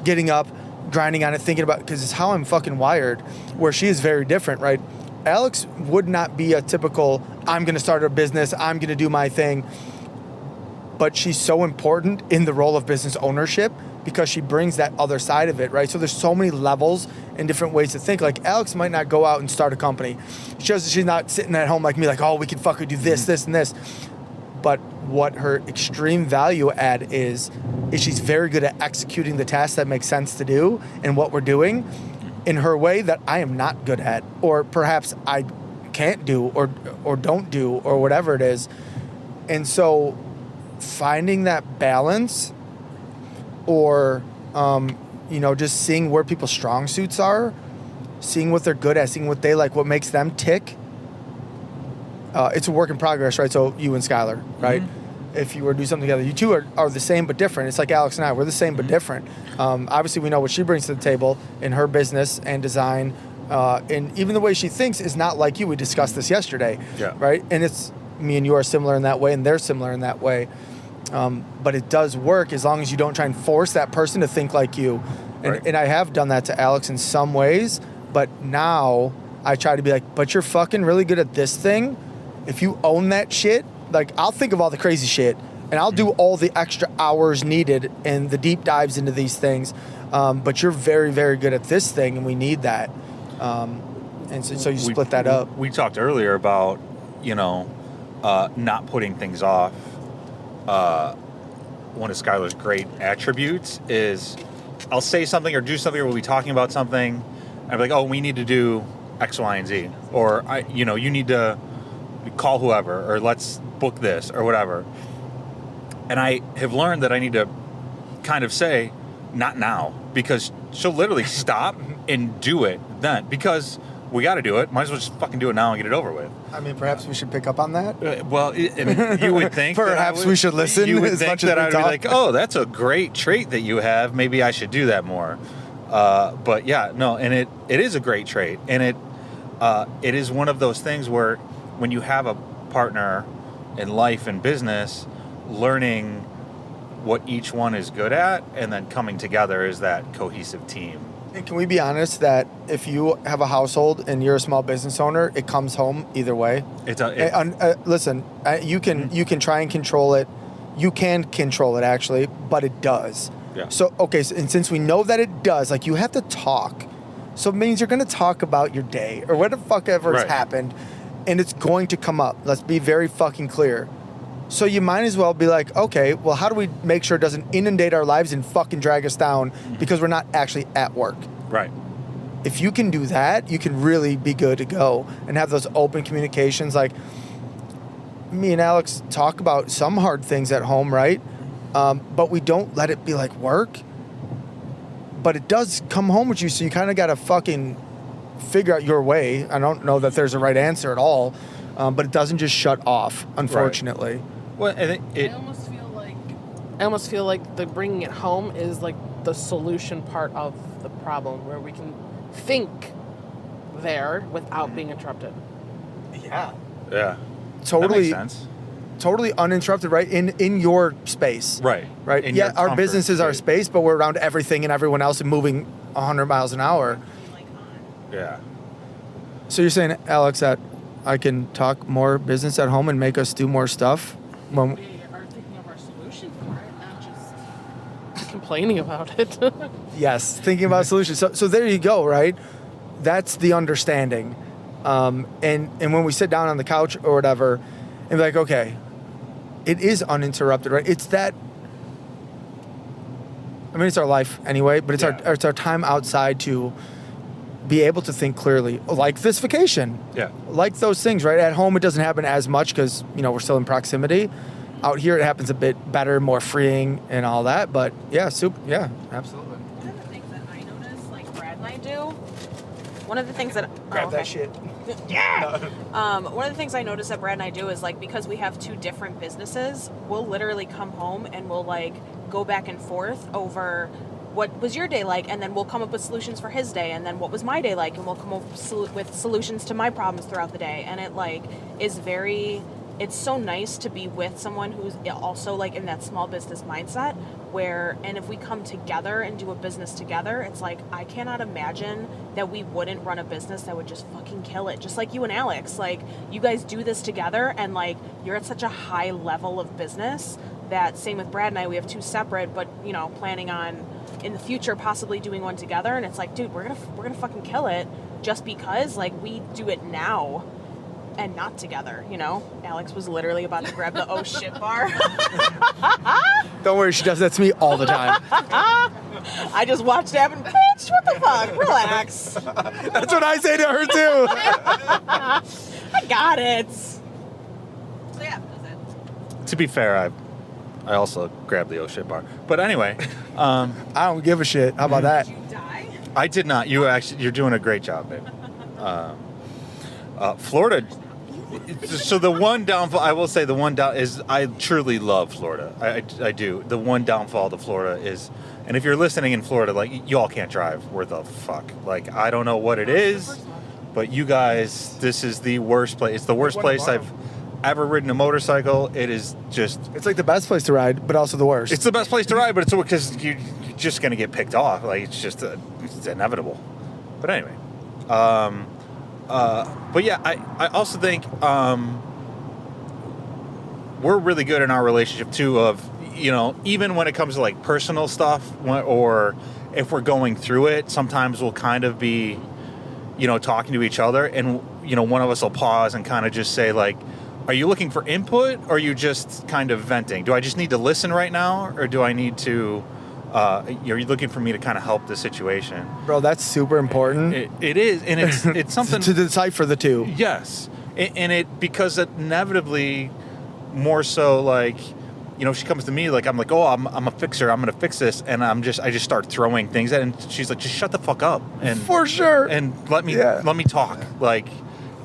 Getting up, grinding on it, thinking about, because it's how I'm fucking wired, where she is very different, right? Alex would not be a typical, I'm going to start a business, I'm going to do my thing. But she's so important in the role of business ownership because she brings that other side of it, right? So there's so many levels and different ways to think. Alex might not go out and start a company. She's not sitting at home like me, oh, we can fucking do this, this, and this. but what her extreme value add is she's very good at executing the tasks that make sense to do and what we're doing in her way that I am not good at, or perhaps I can't do or don't do, or whatever it is. And so finding that balance, or just seeing where people's strong suits are, seeing what they're good at, seeing what they like, what makes them tick. It's a work in progress, right? So you and Skylar, right? If you were to do something together, you two are the same but different. It's like Alex and I, we're the same but different. Obviously, we know what she brings to the table in her business and design, and even the way she thinks is not like you. We discussed this yesterday, right? And it's me and you are similar in that way, and they're similar in that way. But it does work as long as you don't try and force that person to think like you. And I have done that to Alex in some ways, but now I try to be like, but you're fucking really good at this thing. If you own that shit, like, I'll think of all the crazy shit, and I'll do all the extra hours needed and the deep dives into these things. But you're very, very good at this thing, and we need that. And so you split that up. We talked earlier about, not putting things off. One of Skylar's great attributes is I'll say something or do something, or we'll be talking about something, and I'll be like, oh, we need to do X, Y, and Z. Or, you need to call whoever, or let's book this, or whatever. And I have learned that I need to kind of say, not now, because she'll literally stop and do it then, because we got to do it. Might as well just fucking do it now and get it over with. I mean, perhaps we should pick up on that. You would think perhaps we should listen. You would as think much that as I'd be like, oh, that's a great trait that you have. Maybe I should do that more. But yeah, no, and it is a great trait, and it is one of those things where when you have a partner in life and business, learning what each one is good at and then coming together is that cohesive team. And can we be honest that if you have a household and you're a small business owner, it comes home either way? Listen, you can try and control it. You can control it, actually, but it does. Yeah. So, okay, and since we know that it does, like, you have to talk. So it means you're going to talk about your day or what the fuck ever has happened, and it's going to come up. Let's be very fucking clear. So you might as well be like, okay, well, how do we make sure it doesn't inundate our lives and fucking drag us down because we're not actually at work? Right. If you can do that, you can really be good to go and have those open communications. Like, me and Alex talk about some hard things at home, right? But we don't let it be like work. But it does come home with you, so you kind of got to fucking figure out your way. I don't know that there's a right answer at all, but it doesn't just shut off, unfortunately. Right. Well, I think I almost feel like the bringing it home is like the solution part of the problem, where we can think there without being interrupted. Yeah. Yeah. Totally. That makes sense. Totally uninterrupted, right? In your space. Right. Right. In yeah, your our comfort business is our space. space, but we're around everything and everyone else and moving 100 miles an hour. Yeah. So you're saying, Alex, that I can talk more business at home and make us do more stuff? We are thinking of our solution for it, not just complaining about it. Yes, thinking about solutions. So there you go, right? That's the understanding. And when we sit down on the couch or whatever, and be like, okay, it is uninterrupted, right? It's that. I mean, it's our life anyway, but it's our time outside to be able to think clearly, like this vacation. Yeah. Like those things, right? At home, it doesn't happen as much because, we're still in proximity. Out here, it happens a bit better, more freeing and all that. But yeah, absolutely. One of the things that I notice, like Brad and I do, Grab that shit. Yeah. One of the things I notice that Brad and I do is, like, because we have two different businesses, we'll literally come home and we'll, like, go back and forth over what was your day like, and then we'll come up with solutions for his day, and then what was my day like, and we'll come up with solutions to my problems throughout the day. And it, like, is very, it's so nice to be with someone who's also, like, in that small business mindset where, and if we come together and do a business together, it's like, I cannot imagine that we wouldn't run a business that would just fucking kill it. Just like you and Alex, like, you guys do this together, and, like, you're at such a high level of business that, same with Brad and I, we have two separate, but, planning on in the future possibly doing one together. And it's like, dude, we're gonna fucking kill it just because, like, we do it now. and not together, you know? Alex was literally about to grab the oh shit bar. Don't worry, she does that to me all the time. I just watched it happen. Bitch, what the fuck? Relax. That's what I say to her too. I got it. So yeah, that's it. To be fair, I also grabbed the oh shit bar. But anyway, I don't give a shit. How about that? Did you die? I did not. You're doing a great job, babe. Florida. So the one downfall, I will say, the one down is I truly love Florida. I do. The one downfall to Florida is, and if you're listening in Florida, like, you all can't drive. Where the fuck? Like, I don't know what it is, but you guys, this is the worst place. It's the worst place I've ever ridden a motorcycle. It is just. It's like the best place to ride, but also the worst. It's the best place to ride, but it's because you're just gonna get picked off. Like, it's just it's inevitable. But anyway, but yeah, I also think we're really good in our relationship too. Of, you know, even when it comes to like personal stuff, or if we're going through it, sometimes we'll kind of be, you know, talking to each other, and, you know, one of us will pause and kind of just say, like, are you looking for input, or are you just kind of venting? Do I just need to listen right now, or do I need to, are you looking for me to kind of help the situation? Bro, that's super important. It is, and it's something to decipher the two. Yes, and it, because inevitably, more so, like, you know, if she comes to me, like, I'm like, oh, I'm a fixer, I'm gonna fix this, and I just start throwing things at, and she's like, just shut the fuck up, and for sure, and let me talk, like,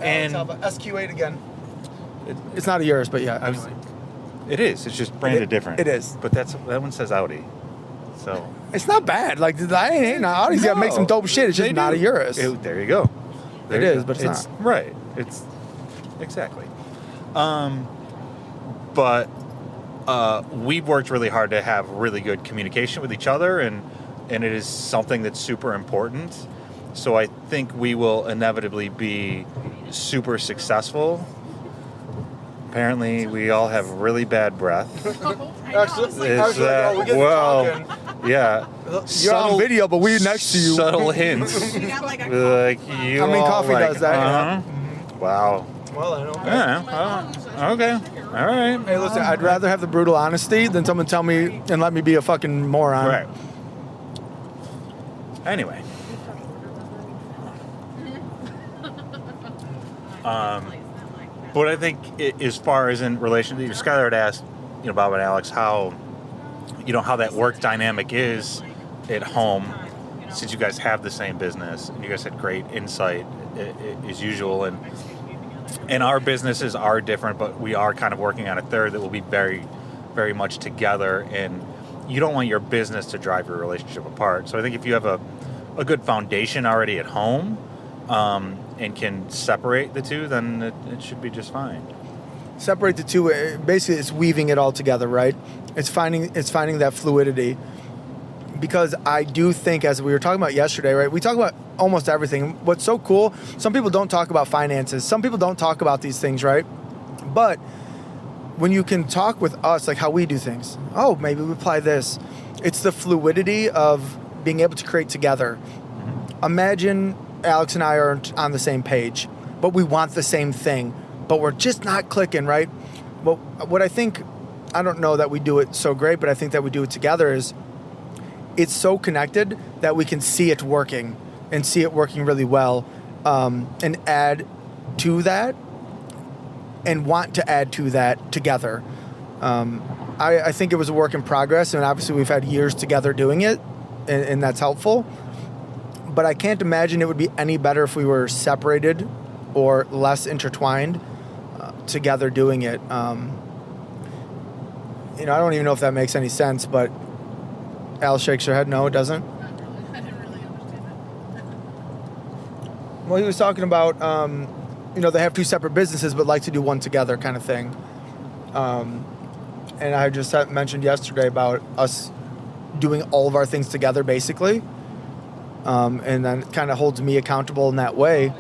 and SQ8 again. It's not a yours, but yeah, it is. It's just branded different. It is, but that one says Audi, so it's not bad. Like, I ain't Audi's gotta make some dope shit. It's just not a Urus. There you go. It is, but it's not. Right. It's exactly. But we've worked really hard to have really good communication with each other, and it is something that's super important. So I think we will inevitably be super successful. Apparently, we all have really bad breath. Yeah. You're on video, but we're next to you. Subtle hints. Like you. I mean, coffee does that. Uh-huh. Wow. Well, I don't. Yeah. Okay. All right. Hey, listen, I'd rather have the brutal honesty than someone tell me and let me be a fucking moron. Right. Anyway. But I think as far as in relation to Skylar had asked, you know, Bob and Alex, how, you know, how that work dynamic is at home, since you guys have the same business, and you guys had great insight as usual, and our businesses are different, but we are kind of working on a third that will be very, very much together, and you don't want your business to drive your relationship apart. So I think if you have a good foundation already at home, and can separate the two, then it should be just fine. Separate the two. Basically, it's weaving it all together, right? It's finding that fluidity. Because I do think, as we were talking about yesterday, right? We talk about almost everything. What's so cool, some people don't talk about finances. Some people don't talk about these things, right? But when you can talk with us, like how we do things, oh, maybe we apply this. It's the fluidity of being able to create together. Imagine Alex and I aren't on the same page, but we want the same thing, but we're just not clicking, right? Well, what I think, I don't know that we do it so great, but I think that we do it together, is it's so connected that we can see it working and see it working really well, and add to that and want to add to that together. I think it was a work in progress, and obviously we've had years together doing it, and that's helpful. But I can't imagine it would be any better if we were separated or less intertwined together doing it. You know, I don't even know if that makes any sense, but Al shakes her head. No, it doesn't. I didn't really understand that. Well, he was talking about, you know, they have two separate businesses but like to do one together kind of thing. And I just mentioned yesterday about us doing all of our things together, basically. And then it kind of holds me accountable in that way,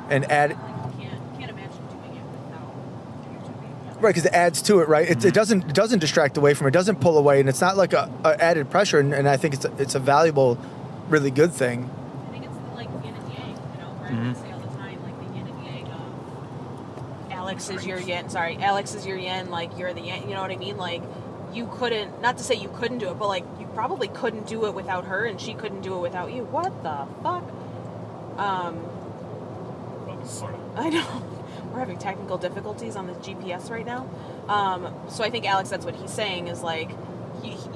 and add. Can't imagine doing it without you two being together. Right, because it adds to it, right? It doesn't distract away from it. It doesn't pull away, and it's not like a added pressure. And I think it's a valuable, really good thing. I think it's like yin and yang. You know, Brian would say all the time, like the yin and yang of Alex is your yin. Sorry, Alex is your yin. Like you're the yang. You know what I mean? Like you couldn't. Not to say you couldn't do it, but like you probably couldn't do it without her, and she couldn't do it without you. What the fuck? I know. We're having technical difficulties on the GPS right now. So I think Alex, that's what he's saying is like,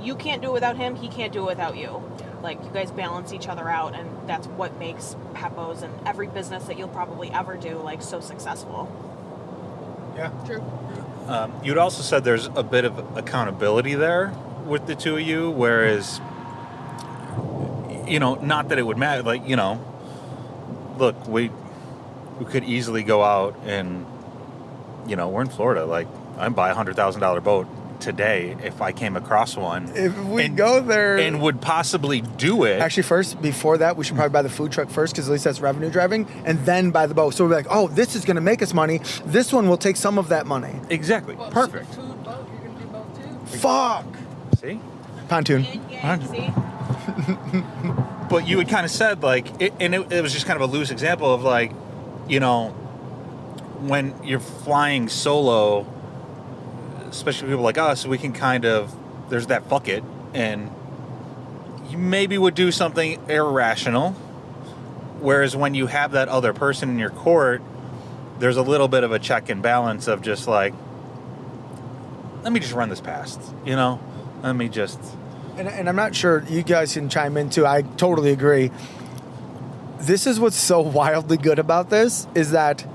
you can't do it without him. He can't do it without you. Like you guys balance each other out, and that's what makes Peppo's and every business that you'll probably ever do like so successful. Yeah. True. You'd also said there's a bit of accountability there with the two of you, whereas, not that it would matter. Like, look, we could easily go out and, we're in Florida. Like, I'd buy $100,000 boat today if I came across one. If we go there. And would possibly do it. Actually, first, before that, we should probably buy the food truck first because at least that's revenue driving, and then buy the boat. So we're like, oh, this is going to make us money. This one will take some of that money. Exactly. Well, Perfect. Food, boat, you're going to do both too? Fuck! See? Pontoon. See? But you had kind of said, like, it was just kind of a loose example of, like, when you're flying solo, especially people like us, we can kind of, there's that fuck it, and you maybe would do something irrational, whereas when you have that other person in your court, there's a little bit of a check and balance of just like, let me just run this past, let me just... And I'm not sure, you guys can chime in too, I totally agree. This is what's so wildly good about this, is that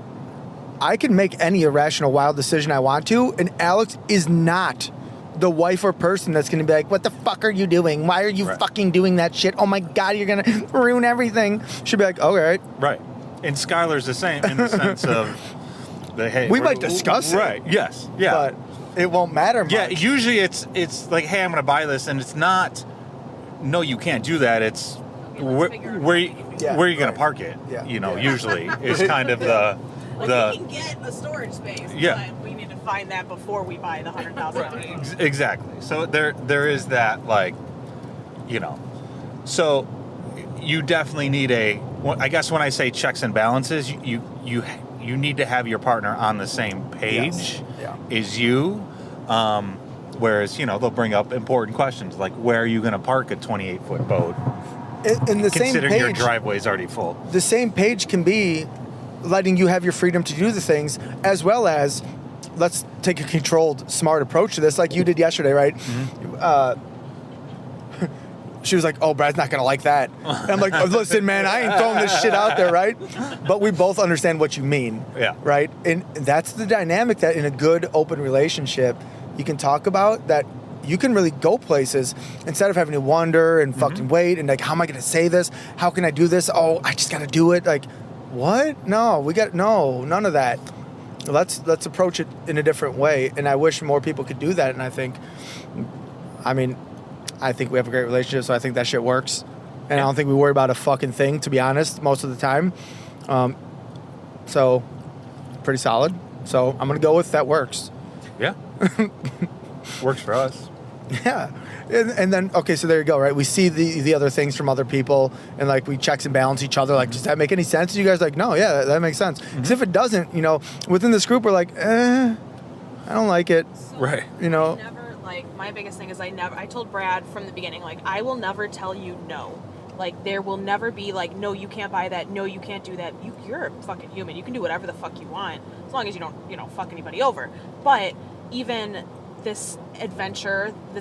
I can make any irrational, wild decision I want to, and Alex is not the wife or person that's going to be like, what the fuck are you doing? Why are you fucking doing that shit? Oh my God, you're going to ruin everything. She'll be like, all right. Right. And Skylar's the same in the sense of, hey, we might discuss it. Right, yes, yeah. But it won't matter much. Yeah, usually it's like, hey, I'm going to buy this, and it's not, no, you can't do that. It's, where are you going to park it? Yeah. Usually is kind of the... we can get a storage space, but we need to find that before we buy the $100,000. Exactly. So there is that, like, so you definitely need I guess when I say checks and balances, you need to have your partner on the same page as you. Whereas, they'll bring up important questions like, where are you going to park a 28-foot boat? In the same considering page, your driveway's already full. The same page can be letting you have your freedom to do the things, as well as let's take a controlled, smart approach to this, like you did yesterday, right? Mm-hmm. She was like, oh, Brad's not going to like that. And I'm like, oh, listen, man, I ain't throwing this shit out there, right? But we both understand what you mean, right? And that's the dynamic that in a good, open relationship, you can talk about, that you can really go places instead of having to wonder and fucking wait and like, how am I going to say this? How can I do this? Oh, I just got to do it. Like, what? No, none of that. Let's approach it in a different way. And I wish more people could do that. And I think we have a great relationship, so I think that shit works. And I don't think we worry about a fucking thing, to be honest, most of the time. So, pretty solid. So I'm going to go with that works. Yeah. Works for us. Yeah. And then, okay, so there you go, right? We see the other things from other people, and like we checks and balance each other. Like, does that make any sense? And you guys are like, no, yeah, that makes sense. Because if it doesn't, within this group, we're like, I don't like it. So, right. Never, like, my biggest thing is I told Brad from the beginning, like, I will never tell you no. Like, there will never be like, no, you can't buy that. No, you can't do that. You're a fucking human. You can do whatever the fuck you want, as long as you don't, fuck anybody over. But even this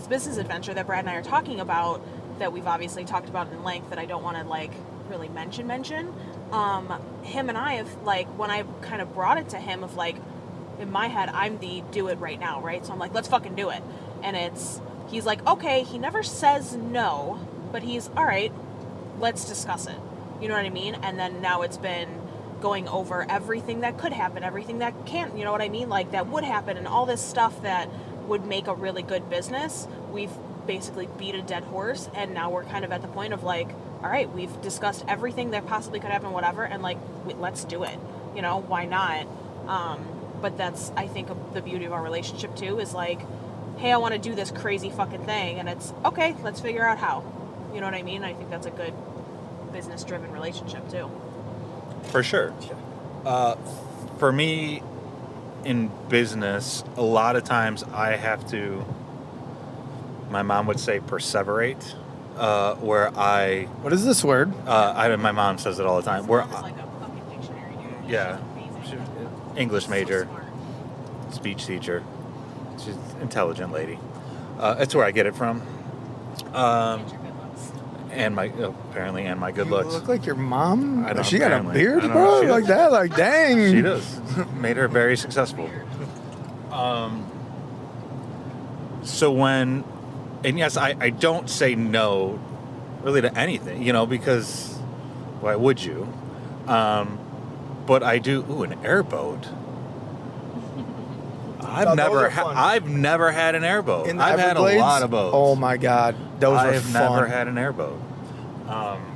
business adventure that Brad and I are talking about, that we've obviously talked about in length, that I don't want to like really mention, him and I have, like, when I kind of brought it to him of like, in my head, I'm the do it right now, right? So I'm like, let's fucking do it. And he's like, okay, he never says no, but he's, all right, let's discuss it. You know what I mean? And then now it's been going over everything that could happen, everything that can't, you know what I mean? Like, that would happen, and all this stuff that would make a really good business. We've basically beat a dead horse, and now we're kind of at the point of like, all right, we've discussed everything that possibly could happen, whatever, and like, let's do it. Why not? But that's, I think, the beauty of our relationship too, is like, hey, I want to do this crazy fucking thing, and it's okay, let's figure out how. You know what I mean? I think that's a good business-driven relationship too. For sure. For me, in business, a lot of times I have to, my mom would say perseverate, where I, What is this word? my mom says it all the time, where It's like a fucking dictionary, dude. yeah, She's amazing. English major, So smart. speech teacher. She's an intelligent lady. That's where I get it from. And your good looks. And my apparently and my good You looks. look like your mom. I know, She got a apparently. beard, I know, bro, she like does. that. Like, dang. She does. Made her very successful. So when, and yes, I don't say no really to anything, you know, because why would you? But I do. Ooh, an airboat. Oh, those are fun. I've never had an airboat. In the I've had a Everglades? lot of boats. Oh my God, those were I've fun. never had an airboat.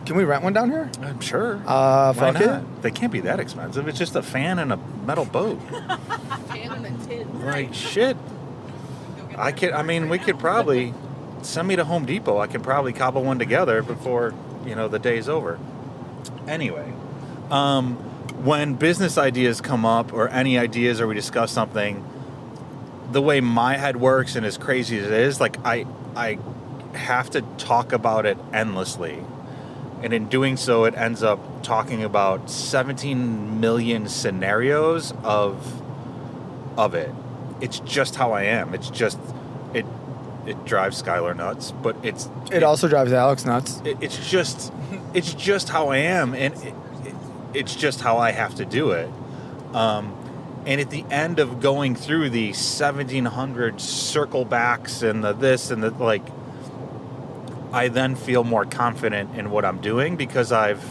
Can we rent one down here? I'm sure. Why Why fuck it. not? They can't be that expensive. It's just a fan and a metal boat. Pan and a tin. Like shit. I mean, we could probably send me to Home Depot. I can probably cobble one together before, you know, the day's over. Anyway, when business ideas come up or any ideas or we discuss something, the way my head works and as crazy as it is, like I have to talk about it endlessly. And in doing so, it ends up talking about 17 million scenarios of it. It's just how I am. It's just it drives Skylar nuts, but It also drives Alex nuts. it's just how I am, and it's just how I have to do it. And at the end of going through the 1,700 circle backs and the this and the like, I then feel more confident in what I'm doing because I've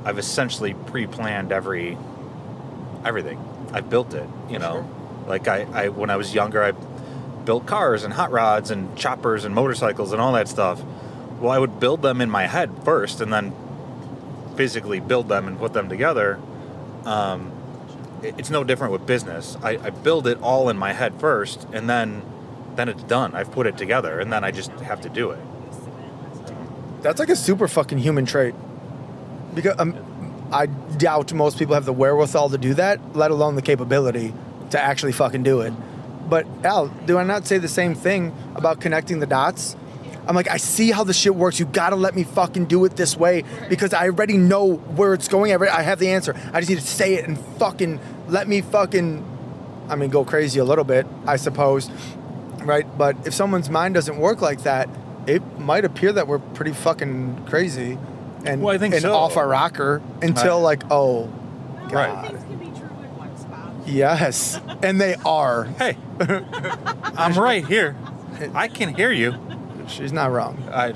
essentially pre-planned everything. I've built it, you know. Like I when I was younger, I built cars and hot rods and choppers and motorcycles and all that stuff. Well, I would build them in my head first and then physically build them and put them together. It's no different with business. I build it all in my head first and then it's done. I've put it together and then I just have to do it. That's like a super fucking human trait. Because I doubt most people have the wherewithal to do that, let alone the capability to actually fucking do it. But Al, do I not say the same thing about connecting the dots? I'm like, I see how the shit works. You gotta let me fucking do it this way because I already know where it's going. I have the answer. I just need to say it and fucking let me fucking, go crazy a little bit, I suppose, right? But if someone's mind doesn't work like that, it might appear that we're pretty fucking crazy and, Well, I think and so. off our rocker until Well, Right. things can be true in one spot. yes, and they are. Hey, I'm right here. I can hear you. She's not wrong. I,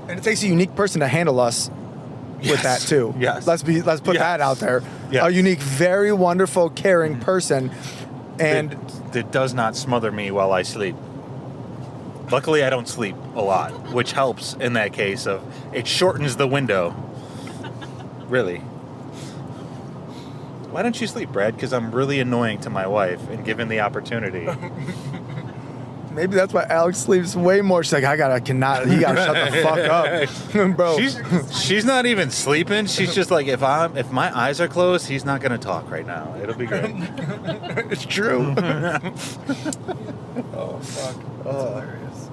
And it takes a unique person to handle us with that too. Yes. Let's put Yes. that out there. Yes. A unique, very wonderful, caring person. And it does not smother me while I sleep. Luckily, I don't sleep a lot, which helps in that case of it shortens the window. Really. Why don't you sleep, Brad? Because I'm really annoying to my wife, and given the opportunity. maybe that's why Alex sleeps way more. She's like, you gotta shut the fuck up. Bro. She's not even sleeping. She's just like, if my eyes are closed, he's not gonna talk right now. It'll be great. It's true. Oh, fuck. That's hilarious.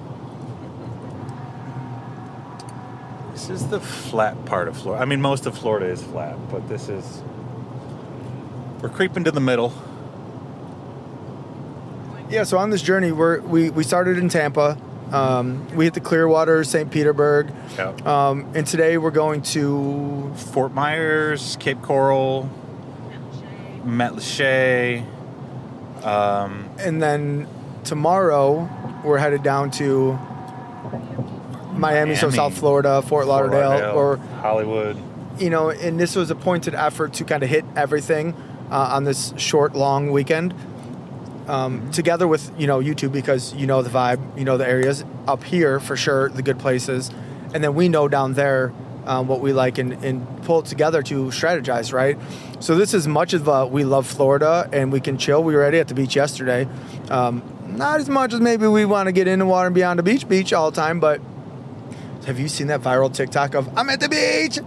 This is the flat part of Florida. I mean, most of Florida is flat, but we're creeping to the middle. Yeah, so on this journey, we started in Tampa. We hit the Clearwater, St. Petersburg. Yeah. And today we're going to Fort Myers, Cape Coral, Metlache. and then tomorrow we're headed down to Miami, so South Florida, Fort Lauderdale, or Hollywood. And this was a pointed effort to kind of hit everything on this short, long weekend. Together with, YouTube, because the vibe, the areas up here for sure, the good places. And then we know down there what we like and pull it together to strategize, right? So this is much of we love Florida and we can chill. We were already at the beach yesterday. Not as much as maybe we want to get in the water and be on the beach all the time, but have you seen that viral TikTok of, I'm at the beach,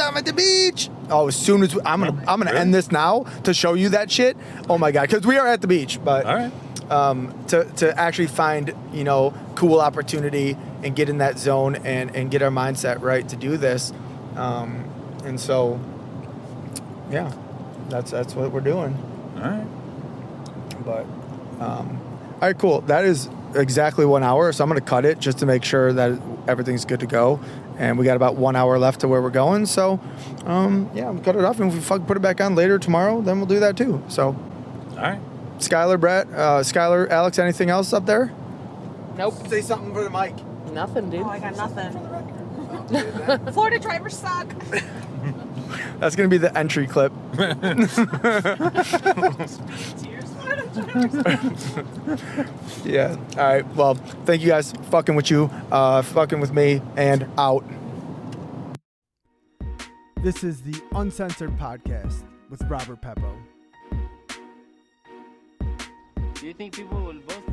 I'm at the beach. Oh, as soon as I'm gonna end this now to show you that shit. Oh my god, because we are at the beach, but All right. to actually find cool opportunity and get in that zone and get our mindset right to do this, and so yeah, that's what we're doing. All right. But all right, cool. That is exactly 1 hour, so I'm gonna cut it just to make sure that everything's good to go. And we got about 1 hour left to where we're going. So, yeah, we'll cut it off. And if we fucking put it back on later tomorrow, then we'll do that too. So, All right. Skylar, Brett, Skylar, Alex, anything else up there? Nope. Say something for the mic. Nothing, dude. Oh, I got nothing. Florida drivers suck. That's going to be the entry clip. Yeah. All right. Well, thank you guys. Fucking with you. Fucking with me. And out. This is the Uncensored Podcast with Robert Peppo. Do you think people will vote